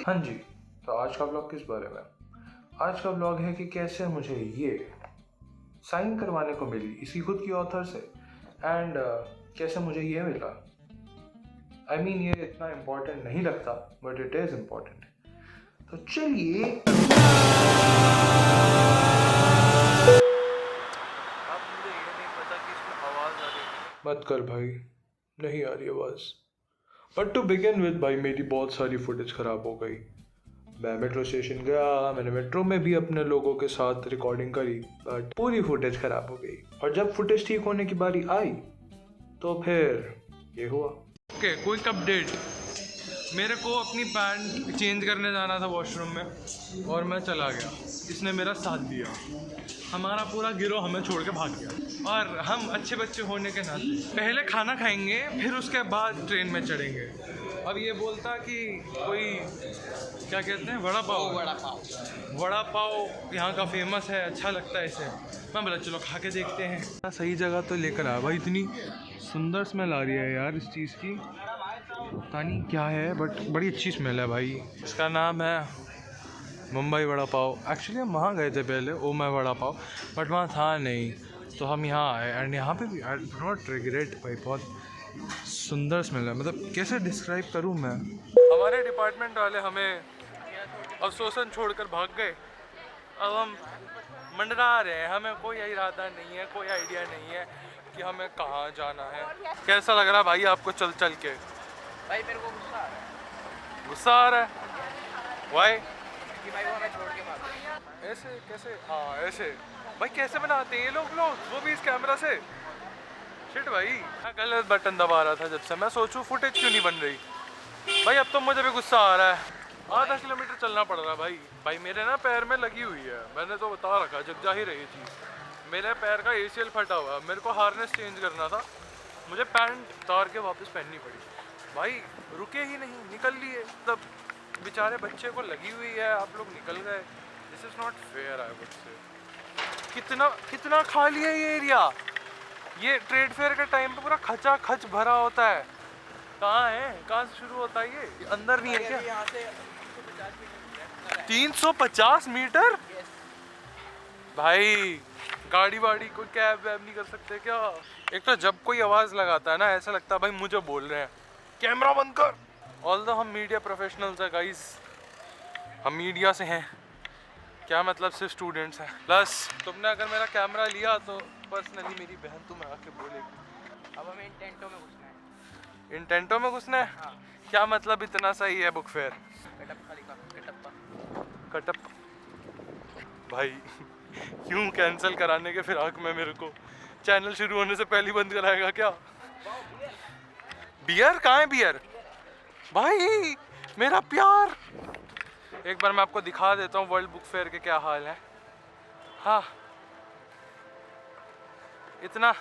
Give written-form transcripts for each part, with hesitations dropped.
हाँ जी, तो आज का ब्लॉग किस बारे में? आज का ब्लॉग है कि कैसे मुझे ये साइन करवाने को मिली इसकी खुद की ऑथर से एंड कैसे मुझे ये मिला। आई मीन ये इतना इम्पोर्टेंट नहीं लगता बट इट इज़ इम्पोर्टेंट। तो चलिए अब मुझे ये नहीं पता कि इसमें आवाज़ आ रही है। मत कर भाई, नहीं आ रही आवाज़। बट टू बिगिन विद भाई मेरी बहुत सारी फुटेज ख़राब हो गई। मैं मेट्रो स्टेशन गया, मैंने मेट्रो में भी अपने लोगों के साथ रिकॉर्डिंग करी बट पूरी फुटेज ख़राब हो गई। और जब फुटेज ठीक होने की बारी आई तो फिर ये हुआ। Okay, quick update. मेरे को अपनी पैंट चेंज करने जाना था वॉशरूम में और मैं चला गया। इसने मेरा साथ दिया। हमारा पूरा गिरोह हमें छोड़ के भाग गया और हम अच्छे बच्चे होने के नाते पहले खाना खाएंगे फिर उसके बाद ट्रेन में चढ़ेंगे। अब ये बोलता कि कोई क्या कहते हैं वड़ा पाव यहाँ का फेमस है, अच्छा लगता है इसे। मैं बोला चलो खा के देखते हैं। सही जगह तो लेकर आया भाई। इतनी सुंदर स्मेल आ रही है यार इस चीज़ की, पता नहीं क्या है बट बड़ी अच्छी स्मेल है भाई। इसका नाम है मुंबई वड़ा पाव। एक्चुअली हम वहाँ गए थे पहले, oh my vada pav, but वहाँ था नहीं तो हम यहाँ आए एंड यहाँ पे भी आई डू नॉट रिग्रेट भाई। बहुत सुंदर स्मेल है, मतलब कैसे डिस्क्राइब करूँ मैं। हमारे डिपार्टमेंट वाले हमें अफसोसन छोड़कर भाग गए। अब हम मंडरा रहे हैं, हमें कोई इरादा नहीं है, कोई आइडिया नहीं है कि हमें कहाँ जाना है। कैसा लग रहा है भाई आपको चल चल के? भाई मेरे को गुस्सा आ रहा है। गुस्सा आ रहा है? वाई? कि भाई वो हमें छोड़ के भाग गए। ऐसे कैसे? हाँ ऐसे भाई कैसे बनाते हैं ये लोग वो भी इस कैमरा से। शिट भाई, मैं गलत बटन दबा रहा था जब से। मैं सोचूं फुटेज क्यों नहीं बन रही। भाई अब तो मुझे भी गुस्सा आ रहा है। आधा किलोमीटर चलना पड़ रहा है भाई मेरे ना पैर में लगी हुई है। मैंने तो बता रखा, जग जा ही रही चीज़। मेरे पैर का ACL फटा हुआ है, मेरे को हार्नेस चेंज करना था, मुझे पैंट उतार के वापस पहननी पड़ी। भाई रुके ही नहीं, निकल लिए। तब बेचारे बच्चे को लगी हुई है, आप लोग निकल गए। This is not fair I would say. कितना खाली है ये एरिया। ये ट्रेड फेयर के टाइम पे पूरा खचा खच भरा होता है। कहाँ है, कहाँ से शुरू होता है ये अंदर नहीं है क्या? यहाँ से 350 मीटर भाई, गाड़ी वाड़ी कोई कैब वैब नहीं कर सकते क्या? एक तो जब कोई आवाज़ लगाता है ना ऐसा लगता है भाई मुझे बोल रहे हैं कैमरा बंद कर। ऑल्दो हम मीडिया प्रोफेशनल्स हैं गाइस, हम मीडिया से हैं, क्या मतलब सिर्फ स्टूडेंट्स हैं। प्लस तुमने अगर मेरा कैमरा लिया तो पर्सनली मेरी बहन तुम्हें आके बोलेगी। अब हमें इन टेंटों में घुसना है। इन टेंटों में घुसना है? हाँ। क्या मतलब इतना सही है बुक फेयर? कटप्पा लिखा, कटप्पा। कटप भाई क्यों कैंसिल कराने के फिर हक में मेरे को चैनल शुरू होने से पहले बंद कराएगा क्या? बियर कहाँ है बियर? भाई मेरा प्यार। एक बार मैं आपको दिखा देता हूँ वर्ल्ड बुक फेयर के क्या हाल है। हाँ, इतना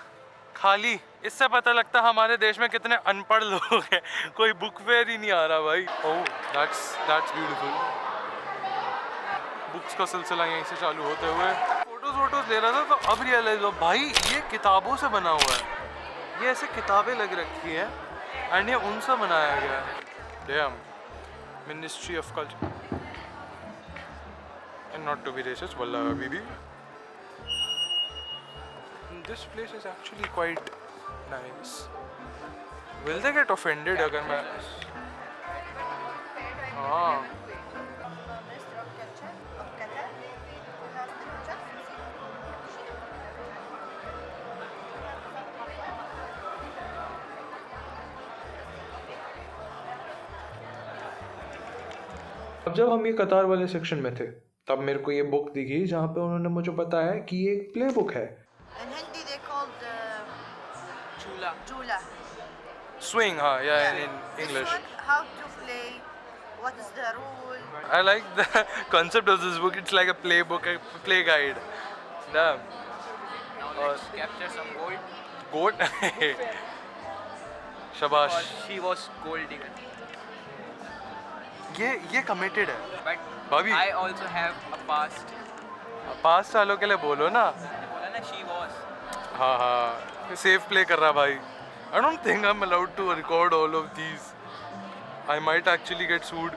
खाली, इससे पता लगता है हमारे देश में कितने अनपढ़ लोग हैं। कोई बुक फेयर ही नहीं आ रहा भाई। Oh that's beautiful. बुक्स का सिलसिला यहीं से चालू होते हुए फोटोज ले रहा था तो अब रियलाइज हो भाई ये किताबों से बना हुआ है। ये ऐसे किताबें लग रखी हैं एंड ये उनसे बनाया गया है। Damn, ministry of culture and not to be racist वल्लाह हबीबी। This place is actually quite nice. Will they get offended अगर मैं? हाँ अब जब हम ये कतार वाले सेक्शन में थे तब मेरे को ये बुक दिखी जहाँ पे उन्होंने मुझे बताया कि ये एक प्ले बुक है। In Hindi they called झूला। Jula. swing, हाँ yeah, in This English. one, how to play, what is the rule? I like the concept of this book. It's like a playbook, a play guide. Damn. Now let's capture some gold. Goat. शाबाश। Because she was gold digger. ये committed है। But भाभी। I also have a past. 5 सालों के लिए बोलो ना। बोला ना she was. हाँ हाँ, सेफ प्ले कर रहा भाई। I don't think I'm allowed to record all of these. I might actually get sued.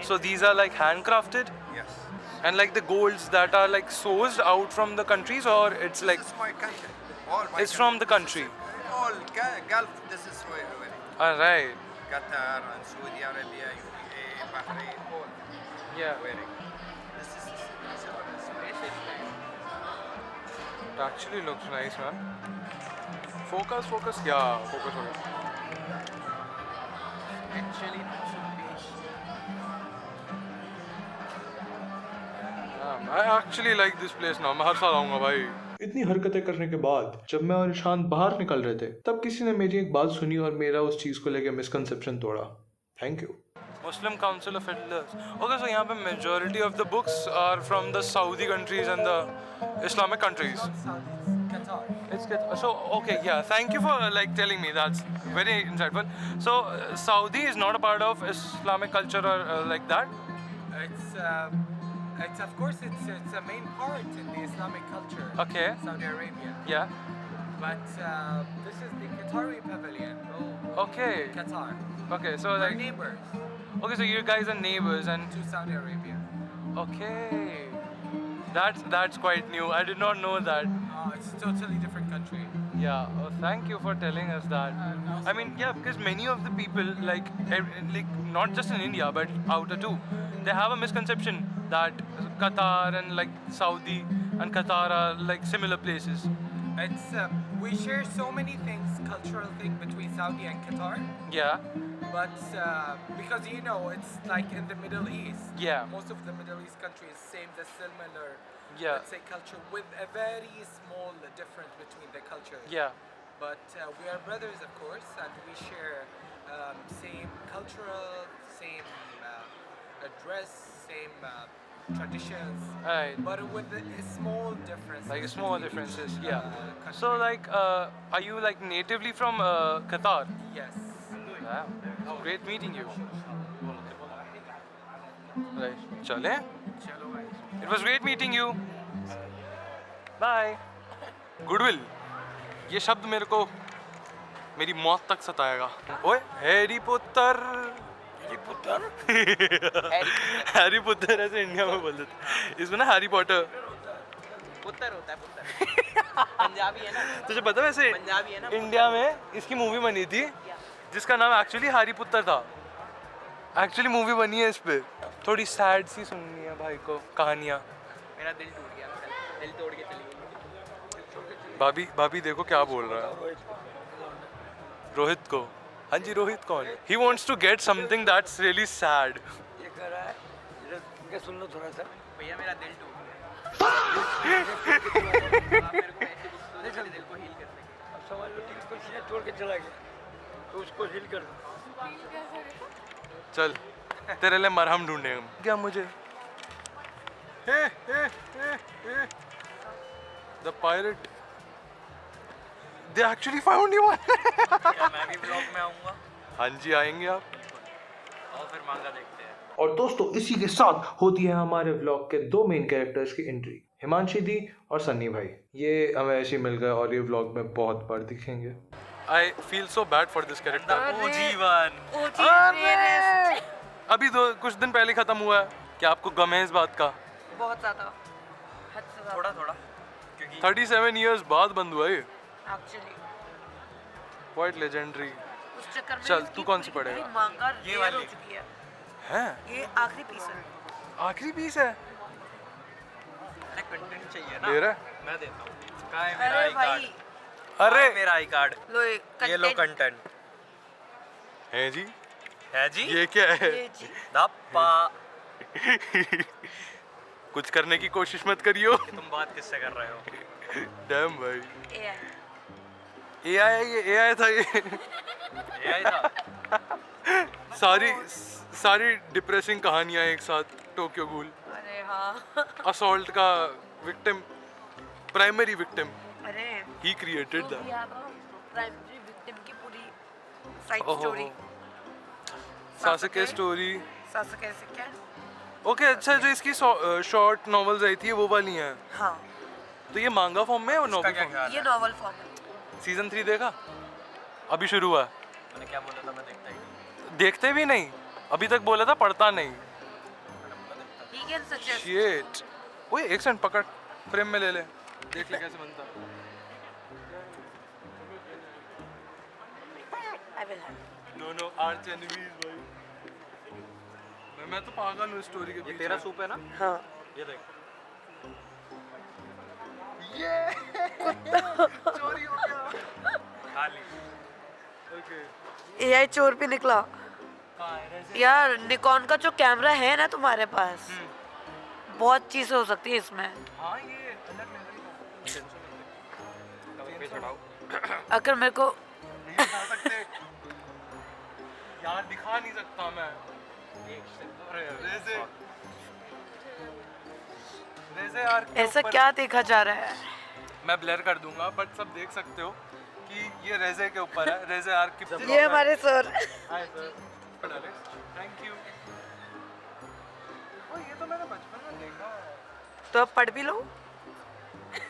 So these are like handcrafted, Yes. and like the golds that are like sourced out from the countries, or it's like This is my country. All my it's from the country. country. All Gulf. This is where we're in. All right. Qatar and Saudi Arabia, UAE, Bahrain, all Yeah. wearing. This is a special place. It actually looks nice, man. Focus. Yeah, focus. Actually, not so beige. I actually like this place now. मैं हर साल आऊँगा भाई. इतनी हरकतें करने के बाद जब मैं और ईशान बाहर निकल रहे थे तब किसी ने मेरी एक बात सुनी और मेरा उस चीज को लेकर मिसकंसेप्शन तोड़ा. Thank you. Muslim Council of Elders. Okay, so यहाँ पे majority of the books are from the Saudi countries and the Islamic countries. Qatar. It's good. So okay, yeah. Thank you for like telling me. That's very insightful. So Saudi is not a part of Islamic culture or like that. It's of course it's a main part in the Islamic culture. Okay. Saudi Arabia. Yeah. But this is the Qatari pavilion. Okay. Qatar. Okay. So We're like. neighbors Okay, so you guys are neighbors and. to Saudi Arabia. Okay. That's quite new. I did not know that. It's a totally different country. Yeah, thank you for telling us that. I mean, yeah, because many of the people, like not just in India but outer too, they have a misconception that Qatar and like Saudi and Qatar are like similar places. It's we share so many things, cultural thing between Saudi and Qatar. Yeah, But because you know it's like in the Middle East. Yeah. Most of the Middle East countries same the similar. Yeah. Let's say culture with a very small difference between the cultures. yeah, But we are brothers, of course, and we share same cultural, same dress, same traditions. right. But with a small difference. Like small differences. Yeah. country. So like, are you like natively from Qatar? Yes. Wow. Great meeting you. Right. Chale. It was great meeting you. Bye. Goodwill. ये शब्द मेरे को मेरी मौत तक सताएगा. ओए Harry Potter. Harry Potter ऐसे India में बोल देते. इसमें ना हैरी पॉटर. पुत्र होता है पुत्र. पंजाबी है ना. तुझे पता है वैसे पंजाबी है ना. इंडिया में इसकी मूवी बनी थी जिसका नाम एक्चुअली हैरी पुत्र था. एक्चुअली मूवी बनी है इस पे. थोड़ी सैड सी सुननी है भाई को कहानियाँ. मेरा दिल टूट गया. दिल तोड़ के चली गई. भाभी देखो क्या बोल रहा है. रोहित को. हाँ जी, रोहित कौन? He wants to get something that's really sad. ये कह रहा है इधर सुन लो थोड़ा सा. भैया मेरा दिल टूट गया. आप मेरे को ऐसे कुछ तो मेरे दिल को हील कर सके. अब समझ लो कि किसी ने छोड़ के चला गया तो उसको हील कर दो. चल तेरे लिए मरहम ढूंढे हम. क्या मुझे The pirate. They actually found you. मैं भी ब्लॉग में आऊँगा. हाँ जी, आएंगे आप. और फिर मांगा देखते हैं. और दोस्तों इसी के साथ होती है हमारे व्लॉग के दो मेन कैरेक्टर्स की एंट्री, हिमांशी दी और सन्नी भाई. ये हमें ऐसे ही मिल गए और ये व्लॉग में बहुत बार दिखेंगे. I feel so bad for this character. अरे अभी कुछ दिन पहले खत्म हुआ है. क्या आपको गम है इस बात का? बहुत ज़्यादा. हद से ज़्यादा. थोड़ा क्योंकि 37 years बाद बंद हुआ ये. Actually, Quite legendary. उस चक्कर में चल, इसकी तू कौन सी पूरी पढ़ेगा? पूरी मांगा ये rare वाली. हो चुकी है. हैं? ये आखिरी पीस है. आखिरी पीस है. अरे कंटेंट चाहिए ना. दे रहा है? मैं देता हूँ. कहाँ है मेरा अरे आई कार्ड? भाई अरे मेरा आई कार्ड. लो ये लो कंटेंट. है जी. है जी. ये क्या है? ये जी. धप्पा. कुछ करने की कोशिश मत करियो. तुम बात किससे कर रहे हो? डैम भाई. AI. AI था ये. AI था. सारी डिप्रेसिंग कहानियां एक साथ. Tokyo Ghoul. अरे हाँ. असॉल्ट का विक्टिम, प्राइमरी विक्टिम. अरे ही क्रिएटेड तो दैट. भी आता प्राइमरी विक्टिम की पूरी साइड ओहो. स्टोरी. सासुके स्टोरी. सासुके से क्या? ओके, अच्छा, जो इसकी शॉर्ट नॉवेल्स आई थी वो वाली हैं. हाँ, तो ये मांगा फॉर्म में है और नॉवेल क्या फॉर्म? ख्याल ये है? नॉवल फॉर्म है. सीजन 3 देखा? अभी शुरू हुआ है. मैंने क्या बोला था? मैं देखता ही नहीं. देखते भी नहीं. अभी तक बोला था पढ़ता नहीं. He can suggest. शिट ओए एक सेकंड पकड़ फ्रेम में ले ले देख ले कैसे बनता I will have. दोनों आर्च एनिमीज भाई मैं तो पागल हूँ स्टोरी के पीछे तेरा सूप है ना? हाँ. ये देख चोरी हो गया खाली ओके AI चोर भी निकला. यार निकॉन का जो कैमरा है ना तुम्हारे पास, बहुत चीजें हो सकती है इसमें. हाँ ये अलग लेवल पे चढ़ाओ अगर मेरे को नहीं दिखा सकते यार दिखा नहीं सकता मैं रेज़े रेज़े यार के ऐसा ऊपर- क्या देखा जा रहा है? मैं ब्लर कर दूंगा बट सब देख सकते हो कि ये रेज़े के ऊपर है रेज़े यार की ये हमारे sir. Hi sir thank you ओ ये तो मैंने बचपन में देखा है तो अब पढ़ भी लो.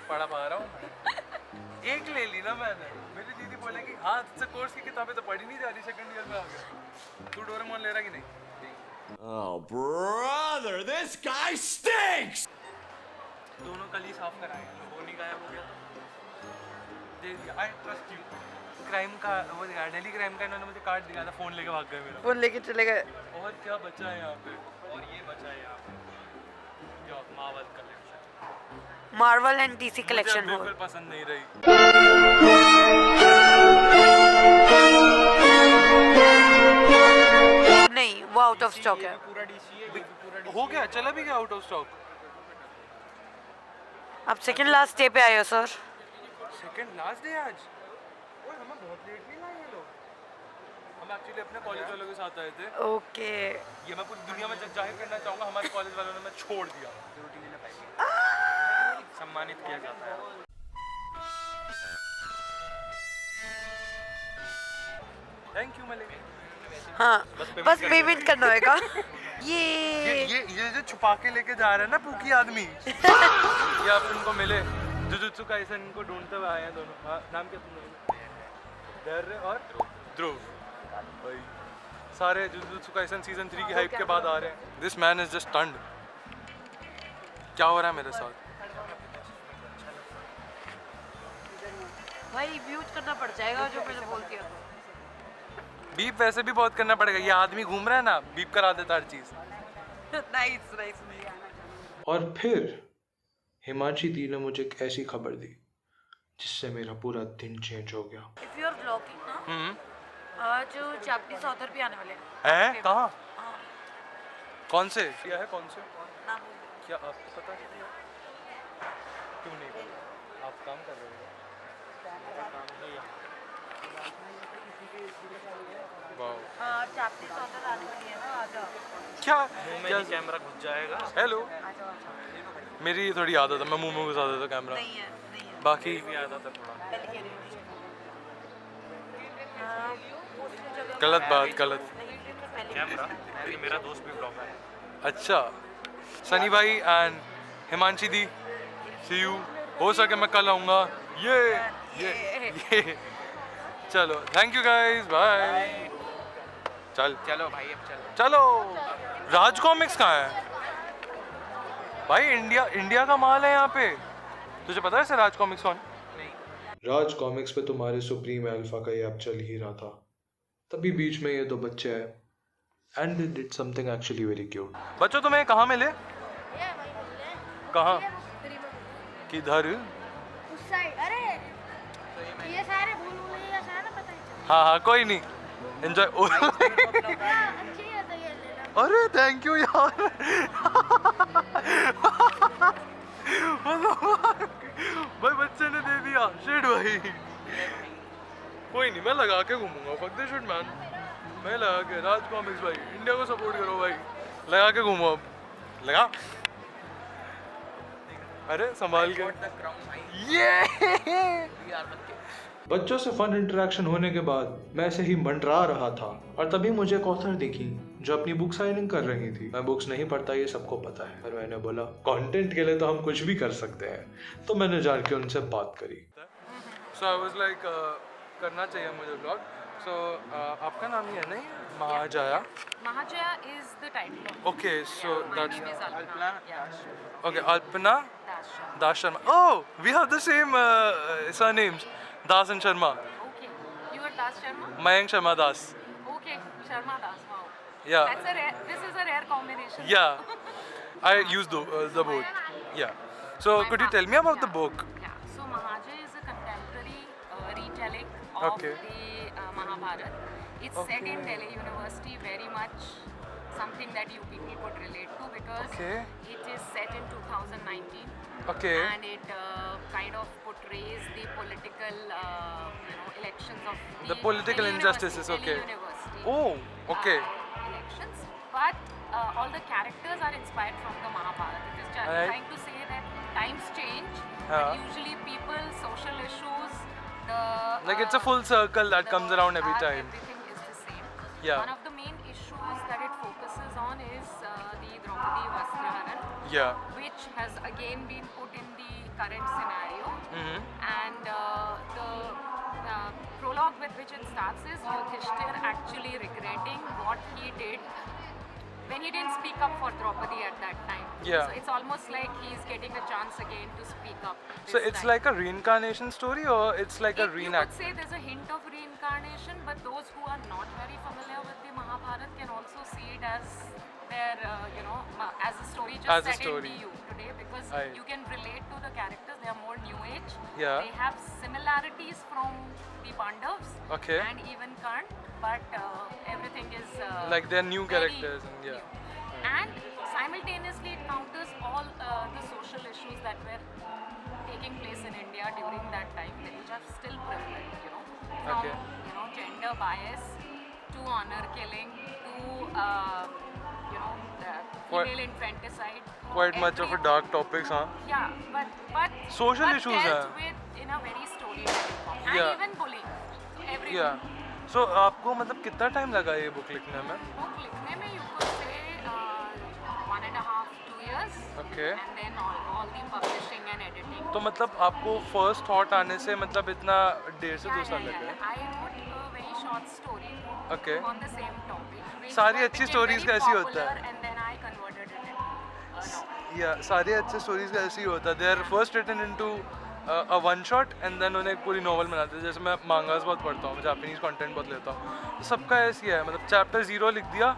पढ़ा पा रहा हूँ एक ले ली ना मैंने मेरी दीदी बोलेगी हाँ तुझसे कोर्स की किताबें तो पढ़ी नहीं जा रही सेकंड ईयर में आ गया तू डोरेमोन ले रहा कि नहीं Oh, brother, this guy stinks! दोनों कल ही साफ कराए वो नहीं गायब हो गया दे दिया आई ट्रस्ट यू क्राइम का वो दिखाया डेली क्राइम का इन्होंने मुझे कार्ड दिखाया था फोन लेके भाग गए मेरा फोन लेके चले गए. और क्या बचा है यहाँ पे और ये बचा है यहाँ पे क्या Marvel collection Marvel and DC collection हो. बिल्कुल पसंद नहीं रही नहीं, वो आउट ऑफ स्टॉक है. पूरा डीसी है ये भी पूरा हो गया चला भी गया आउट ऑफ स्टॉक आप सेकंड लास्ट डे पे आए हो सर. सेकंड लास्ट डे आज ओए हमें बहुत लेट नहीं लाए ये लोग हम एक्चुअली अपने कॉलेज वालों के साथ आए थे ओके. ये मैं पूरी दुनिया में जाहिर करना चाहूँगा हमारे कॉलेज वालों ने मैं छोड़ दिया सम्मानित किया जाता है थैंक यू मलिक हाँ, बस पेमेंट करना होगा. ये ये जो छुपा के लेके जा रहा है ना पूकी आदमी ये आप इनको मिले जुजुत्सु काइसन को ढूंढते हुए आए हैं दोनों हाँ, नाम क्या तुम धैर्य और ध्रुव भाई सारे जुजुत्सु काइसन सीजन 3 की हाइप के बाद आ रहे हैं this man is just stunned क्या हो रहा है मेरे साथ भाई म्यूट करना पड़ जाएगा जो मैंने बोल दिया. बीप वैसे भी बहुत करना पड़ेगा ये आदमी घूम रहा है ना बीप करा देता हर चीज नाइस नाइस. और फिर हिमांशी दी ने मुझे एक ऐसी खबर दी जिससे मेरा पूरा दिन चेंज हो गया. इफ यू आर ब्लॉगिंग ना, आज जापानीज ऑथर भी आने वाले हैं. है कहाँ हाँ, कौन से क्या है कौन से नाम क्या आपको पता है क्यों नहीं पता आप काम कर रहे हो वाओ हाँ, जापानीज ऑथर आने वाली है ना. आ जाओ. क्या मुंह में ही कैमरा घुस जाएगा हेलो आ जाओ. मेरी ये थोड़ी आदत है मैं मुंह में घुसा देता कैमरा नहीं है, नहीं है. बाकी भी आता था थोड़ा पहले कह रही हूँ. हाँ, दूसरी जगह गलत बात गलत नहीं, ये तो पहले कैमरा क्योंकि मेरा दोस्त भी ब्लॉगर है अच्छा सनी भाई एंड हिमांशी दी सी यू हो सके मैं कल आऊँगा ये चलो थैंक यू गाइस बाय चलो भाई अब चलो चलो राज कॉमिक्स कहाँ है भाई इंडिया का माल है यहाँ पे तुझे पता है इसे राज कॉमिक्स कौन राज कॉमिक्स पे तुम्हारे सुप्रीम अल्फा का ये अब चल ही रहा था तभी बीच में ये दो बच्चे आए and they did something actually very cute. बच्चों तुम्हें कहाँ मिले कहाँ किधर उस साइड. अरे ये सारे भूल भुलैया सारा ना पता है. हाँ हाँ कोई नहीं एंजॉय अच्छी है तो ये ले लो. अरे थैंक यू यार भाई बच्चे ने दे दिया शिट भाई कोई नहीं मैं लगा के घूमूंगा फक दे शिट मैन मैं लगा के राज कॉमिक्स भाई इंडिया को सपोर्ट करो भाई लगा के घूमो अब लगा अरे संभाल के ये बच्चों से फन इंटरेक्शन होने के बाद मैं ऐसे ही मंडरा रहा था और तभी मुझे एक ऑथर दिखी जो अपनी बुक साइनिंग कर रही थी. मैं बुक्स नहीं पढ़ता ये सबको पता है पर मैंने बोला कंटेंट के लिए तो हम कुछ भी कर सकते हैं तो मैंने जान के उनसे बात करी. सो आई वाज लाइक करना चाहिए मुझे ब्लॉग So आपका नाम ही है नहीं महाजया? Mahajaya is the title of Okay, so my that's name is Alpana. Yeah. okay. Alpana Das Sharma. Das Sharma. Oh, we have the same surnames. Das and Sharma. Okay. You are Das Sharma? Mayank Sharma Das. Okay. Sharma Das. Wow. Yeah. That's a rare. This is a rare combination. Yeah. I use the both. Yeah. So My could you fa- tell me about the yeah, book? Yeah. So Mahajaya is a contemporary retelling of Okay. the Mahabharata. It's set in Delhi University, very much something that you people could relate to because Okay. it is set in 2019. Okay. And it kind of portrays the political, elections of The political Delhi injustices, University, okay. Delhi University, Oh, okay. elections. But all the characters are inspired from the Mahabharata. It is Alright. trying to say that times change, Yeah. but usually people, social issues, the Like it's a full circle that comes around every time. Everything is the same. Yeah. One of the main issues that it focuses on is the Draupadi Vastraharan, Yeah. which has again been put in the current scenario. Mm-hmm. And the prologue with which it starts is Yudhishthir actually regretting what he did when he didn't speak up for Draupadi at that time. Yeah. So it's almost like he's getting a chance again to speak up. So this it's time. like a reincarnation story, or it's like a You could reenact? say there's a hint of reincarnation, but those who are not very familiar with the Mahabharata can also see it as their, as a story just As a set story. in you today because Aye. you can relate to the characters. They are more new age. Yeah. They have similarities from the Pandavas Okay. and even Karn, but everything is Like they're new very characters, and yeah. new. And simultaneously it counters all the social issues that were taking place in India during that time, which are still prevalent, from Okay. Gender bias to honor killing to Quite- female infanticide. Quite much of a dark topics, huh? Yeah, but Social but issues dealt हैं. with in a very storytelling form. And Yeah. even bullying. So everything. Yeah. So आपको मतलब कितना time लगा ये book लिखने में? Book लिखने में you could say 1.5 2 years. Okay. And then all the publishing and editing. तो मतलब आपको फर्स्ट थॉट आने से मतलब इतना 1.5 से 2 साल लगे? I wrote a very short story Okay. on the same topic. which सारी was- अच्छी became stories very का ऐसे ही होता है। popular, And then I converted it into a novel. या सारे अच्छे स्टोरीज का ऐसे ही होता है. They are first written into a one shot and then उन्हें एक पूरी नॉवल बनाते हैं. जैसे मैं मांगास बहुत पढ़ता हूँ, जापानीज कंटेंट बहुत लेता हूँ, तो सबका ऐसी है. मतलब चैप्टर 0 लिख दिया,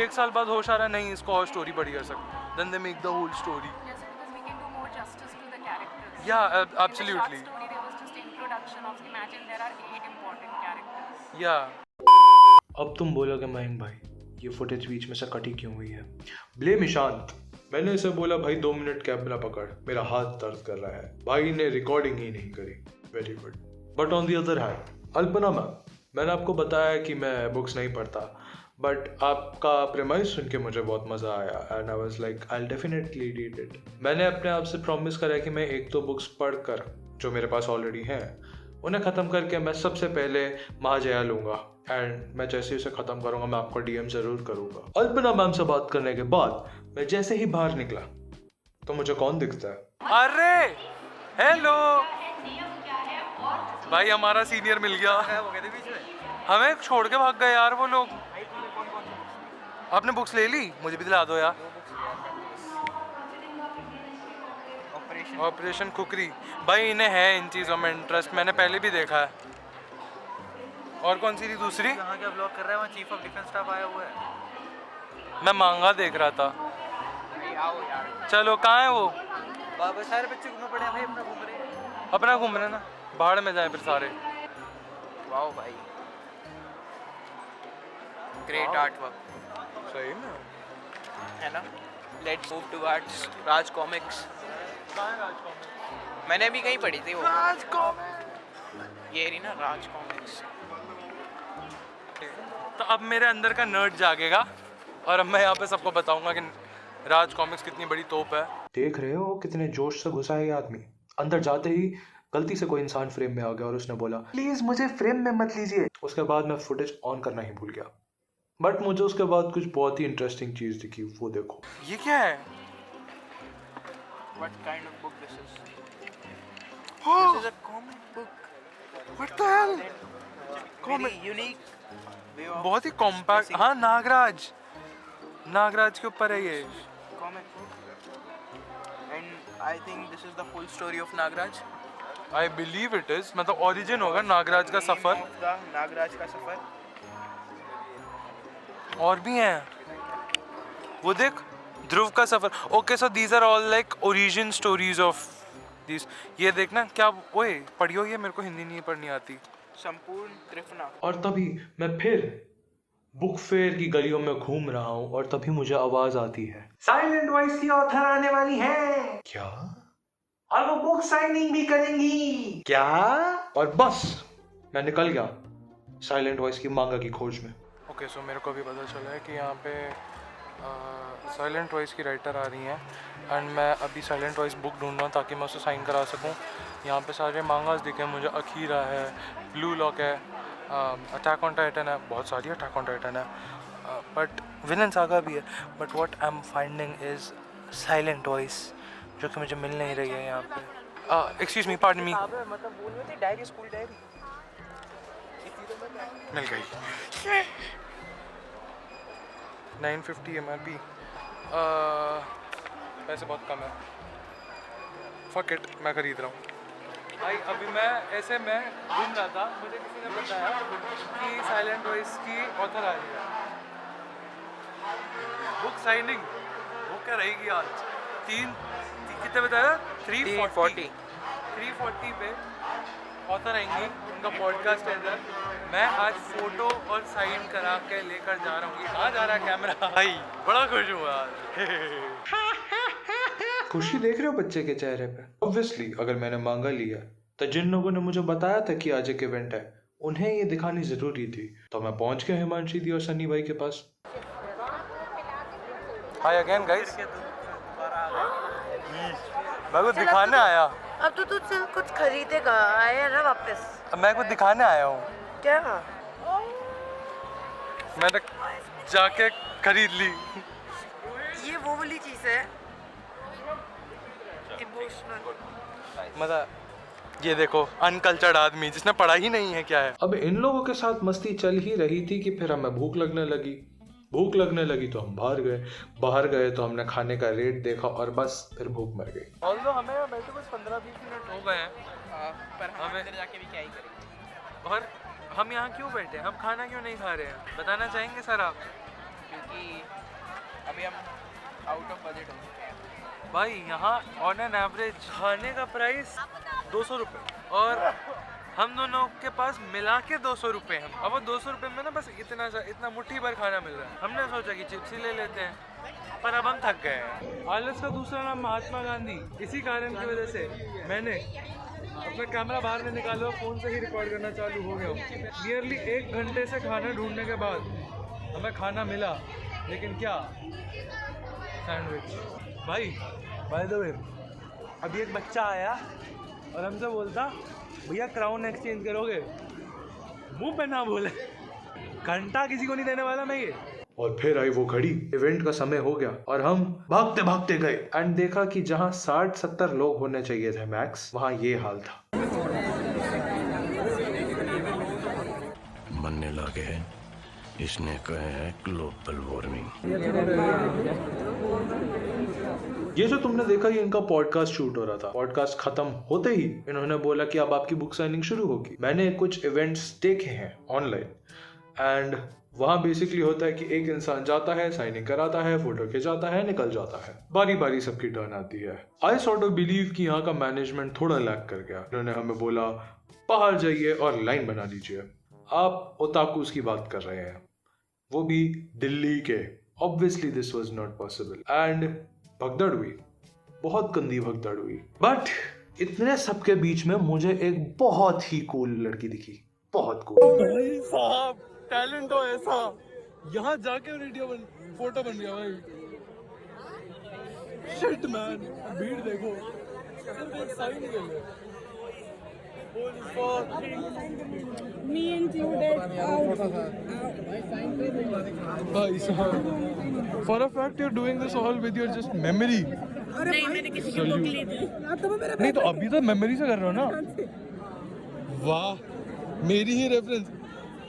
1 साल बाद होश आ रहा है नहीं इसको और स्टोरी बड़ी कर सकते. Then they make the whole story. Yes, because we can do more justice to the characters. Yeah, In the absolutely. short story, there was just introduction of. Imagine there are 8 important characters. या अब तुम बोलोगे मयंक भाई ये footage बीच में से कटी क्यों हुई है? ब्लेम ईशांत. मैंने इसे बोला भाई 2 मिनट कैमरा पकड़, मेरा हाथ दर्द कर रहा है. भाई ने रिकॉर्डिंग ही नहीं करी. Very good. But on the other hand Alpana ma'am, मैंने आपको बताया कि मैं बुक्स नहीं पढ़ता, बट आपका प्रेमाइज सुन के मुझे बहुत मज़ा आया and I was like I will definitely read it. मैंने अपने आप से प्रॉमिस करा कि मैं 1-2 बुक्स पढ़कर जो मेरे पास ऑलरेडी हैं उन्हें ख़त्म करके मैं सबसे पहले महाजया लूँगा. एंड मैं जैसे ही उसे ख़त्म करूँगा मैं आपको डीएम ज़रूर करूँगा. अल्पना मैम से बात करने के बाद मैं जैसे ही बाहर निकला तो मुझे कौन दिखता है? अरे हेलो भाई, हमारा सीनियर मिल गया. हमें छोड़ के भाग गए यार वो लोग. आपने बुक्स ले ली? मुझे भी दिला दो यार. ऑपरेशन खुकरी. भाई इन्हें है इन चीज़ों में इंटरेस्ट, मैंने पहले भी देखा है. और कौन सी थी दूसरी? कहाँ क्या ब्लॉग कर रहा है? वहाँ चीफ ऑफ डिफेंस स्टाफ आया हुआ है. मैं मांगा देख रहा था. भाई आओ यार. चलो कहाँ है वो? बाबा सारे बच्चे घूमे पड़े हैं भाई, अपना घूम रहे हैं. अपना घूम रहे ना, बाहर में जाए फिर सारे. वाओ भाई, ग्रेट आर्ट वर्क सही में. है ना. Let's move towards Raj comics. मैंने अभी कहीं पढ़ी थी वो. राज कॉमिक्स. ये रही ना राज कॉमिक्स. तो अब मेरे अंदर का नर्ड जागेगा और अब मैं यहाँ पे सबको बताऊंगा कि राज कॉमिक्स कितनी बड़ी तोप है. देख रहे हो कितने जोश से घुसा है ये आदमी. अंदर जाते ही गलती से कोई इंसान फ्रेम में आ गया और उसने बोला प्लीज मुझे फ्रेम में मत लीजिए. उसके बाद मैं फुटेज ऑन करना ही भूल गया. बट मुझे उसके बाद कुछ बहुत ही इंटरेस्टिंग चीज दिखी, वो देखो. ये क्या है? What kind of book this is? Oh, This is a comic book. what the hell? हमें यूनिक वे ऑफ बहुत ही कॉम्पैक्ट। हाँ, नागराज के ऊपर है ये। comic book. And I think this is the full story of Nagraj. I believe it is, मतलब origin होगा नागराज का सफर। Name of the Nagraj का सफर। और भी हैं, वो देख, ध्रुव का सफर। Okay, so these are all like origin stories of this. ये देखना क्या, ओए पढ़ियो, ये मेरे को हिंदी नहीं पढ़नी आती। संपूर्ण त्रिफना। और तभी मैं फिर बुक फेयर की गलियों में घूम रहा हूँ और तभी मुझे आवाज आती है, साइलेंट वॉइस की ऑथर आने वाली है क्या? और वो बुक साइनिंग भी करेंगी। क्या? और बस मैं निकल गया साइलेंट वॉइस की मांगा की खोज में। ओके, सो मेरे को भी पता चला है कि यहाँ पे साइलेंट वॉइस की राइटर आ रही हैं एंड मैं अभी साइलेंट वॉइस बुक ढूंढ रहा हूँ ताकि मैं उसे साइन करा सकूँ। यहाँ पे सारे मांगास दिखे मुझे, अखीरा है, ब्लू लॉक है, अटैक ऑन टाइटन है, बहुत सारी अटैक ऑन टाइटन है, बट विलन सागा भी है। But what I am finding is silent voice, जो कि मुझे मिल नहीं रही है यहाँ पे। Excuse me, pardon me. मतलब बोल रहे थे डायरी, स्कूल डायरी मिल गई। 950 MRP। पैसे बहुत कम है, फक इट, मैं खरीद रहा हूँ भाई। अभी मैं घूम रहा था, मुझे किसी ने बताया कि साइलेंट वॉइस की ऑथर आ रही है, बुक साइनिंग। वो क्या रहेगी आज? कितने बताया? 340 पे ऑथर आएंगी, उनका पॉडकास्ट है इधर। मैं आज फोटो और साइन करा के लेकर जा रहा हूँ। कहाँ जा रहा है कैमरा भाई? बड़ा खुश हूँ यार। खुशी देख रहे हो बच्चे के चेहरे पे? ऑब्वियसली अगर मैंने मांगा लिया तो जिन लोगों ने मुझे बताया था कि आज एक इवेंट है, उन्हें ये दिखानी जरूरी थी। तो मैं पहुंच गया हिमांशी दी और सनी भाई के पास। हाय अगेन गाइस, मैं कुछ दिखाने आया। अब तो तू चल कुछ खरीदेगा, आया ना वापस। मैं कुछ दिखाने आया हूँ। क्या? मैंने जाके खरीद ली। ये वो वाली चीज है, इमोशनल। मतलब ये देखो, अनकल्चर्ड आदमी जिसने पढ़ा ही नहीं है क्या है। अब इन लोगों के साथ मस्ती चल ही रही थी कि फिर हमें भूख लगने लगी तो हम बाहर गए तो हमने खाने का रेट देखा और बस फिर भूख मर गई। ऑल्दो हमें बैठे कुछ 15-20 मिनट हो गए हैं, पर हम अंदर जाके भी क्या ही करेंगे। और हम यहाँ क्यों बैठे हैं? हम खाना क्यों नहीं खा रहे हैं? बताना चाहेंगे सर आप? क्योंकि अभी हम आउट ऑफ बजट हो चुके हैं भाई। यहाँ ऑन एन एवरेज खाने का प्राइस 200 रुपये और हम दोनों के पास मिला के 200 रुपये हैं। अब वो 200 रुपये में ना बस इतना मुट्ठी भर खाना मिल रहा है। हमने सोचा कि चिप्स ही ले लेते हैं, पर अब हम थक गए हैं। आलस का दूसरा नाम महात्मा गांधी। इसी कारण की वजह से मैंने अपना कैमरा बाहर नहीं निकाला, फ़ोन से ही रिकॉर्ड करना चालू हो गया। नियरली 1 घंटे से खाना ढूंढने के बाद हमें खाना मिला, लेकिन क्या? सैंडविच। भाई बाय द वे, अभी एक बच्चा आया और हमसे बोलता, भैया क्राउन एक्सचेंज करोगे? मुंह पे ना बोले, घंटा किसी को नहीं देने वाला मैं ये। और फिर आई वो घड़ी, इवेंट का समय हो गया और हम भागते भागते गए एंड देखा कि जहाँ 60-70 लोग होने चाहिए थे मैक्स, वहाँ ये हाल था। बनने लगे हैं, इसने कहे हैं ग्लोबल वार्मिंग। ये जो तुमने देखा, ये इनका पॉडकास्ट शूट हो रहा था। पॉडकास्ट खत्म होते ही इन्होंने बोला कि अब आपकी बुक साइनिंग शुरू होगी। मैंने कुछ इवेंट्स देखे हैं ऑनलाइन एंड वहाँ बेसिकली होता है कि एक इंसान जाता है, साइनिंग कराता है, फोटो खिंचाता है, निकल जाता है। बारी बारी सबकी टर्न आती है। आई सॉर्ट ऑफ बिलीव कि यहाँ का मैनेजमेंट थोड़ा लैक कर गया। उन्होंने हमें बोला बाहर जाइए और लाइन बना लीजिए। आप ओताकुस की बात कर रहे हैं, वो भी दिल्ली के। Obviously this was not possible and भगदड़ हुई, बहुत गंदी भगदड़ हुई। बट इतने सबके बीच में मुझे एक बहुत ही कूल लड़की दिखी, बहुत कूल। भाई साहब टैलेंट हो ऐसा, यहाँ जाके फोटो बन गया भाई। शिट मैन, भीड़ देखो, सिर्फ एक साइन के लिए। Me included. भाई साहब, for a fact you're doing this all with your just memory. नहीं, मैंने किसी की बुक ली थी। नहीं तो अभी तो मेमोरी से कर रहे हो ना। वाह, मेरी ही रेफरेंस।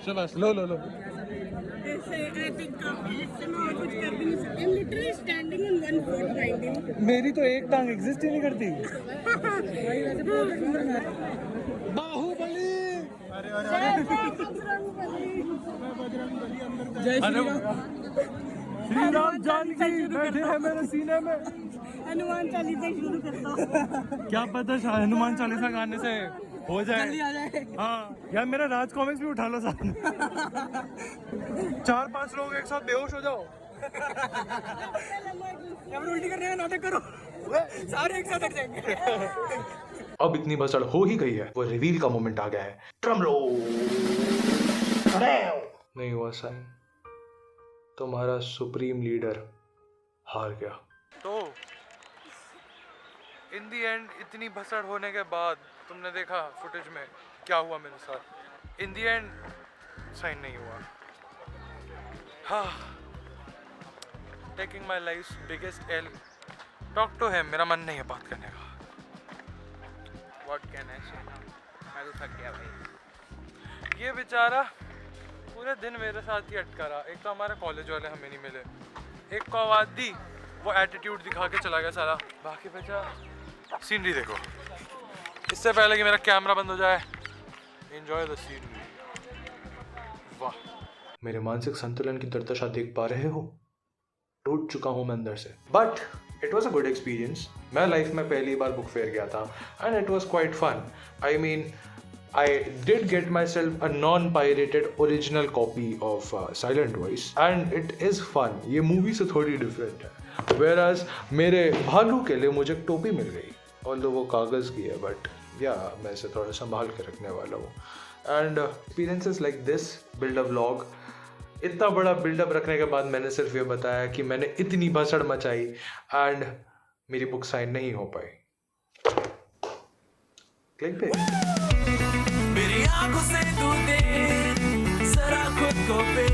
शाबाश, लो लो लो। मेरी तो एक टांग एग्जिस्ट ही नहीं करती। बाहुबली। जय श्री राम जानकी बैठे हैं मेरे सीने में। हनुमान चालीसा शुरू करता हूँ। क्या पता हनुमान चालीसा गाने से हो जाए। हाँ यार, मेरा राज कॉमिक्स भी उठा लो साथ में। 4-5 लोग एक साथ बेहोश हो जाओ। उल्टी करने का नाटक करो, सारे एक साथ जाएंगे। अब इतनी भसड़ हो ही गई है, वो रिवील का मोमेंट आ गया है। Drum roll. नहीं हुआ साइन, तुम्हारा सुप्रीम लीडर हार गया। तो इन दी एंड इतनी भसड़ होने के बाद तुमने देखा फुटेज में क्या हुआ मेरे साथ। इन दी एंड साइन नहीं हुआ। हाँ, taking my life biggest L. Talk to him, मेरा मन नहीं है बात करने का। What can I say now? मैं तो थक गया भाई। ये बेचारा पूरे दिन मेरे साथ ही अटका रहा। एक तो हमारे कॉलेज वाले हमें नहीं मिले, एक को आवाज़ दी, वो एटीट्यूड दिखा के चला गया सारा। बाकी बचा सीनरी देखो। इससे पहले कि मेरा कैमरा बंद हो जाए, एंजॉय द सीनरी। वाह, मेरे मानसिक संतुलन की दुर्दशा देख पा रहे हो? टूट चुका हूं मैं अंदर से। But it was a good experience. मैं लाइफ में पहली बार बुक फेयर गया था and it was quite fun. I mean, I did get myself a non-pirated original copy of Silent Voice and it is fun. ये movie से थोड़ी different है। Whereas मेरे भालू के लिए मुझे टोपी मिल गई, although वो कागज़ की है, बट या मैं इसे थोड़ा संभाल के रखने वाला हूँ। And experiences like this build a vlog. इतना बड़ा बिल्डअप रखने के बाद मैंने सिर्फ ये बताया कि मैंने इतनी भसड़ मचाई एंड मेरी बुक साइन नहीं हो पाई। क्लिक पे मेरी आंखों से तू देख जरा खुद को पे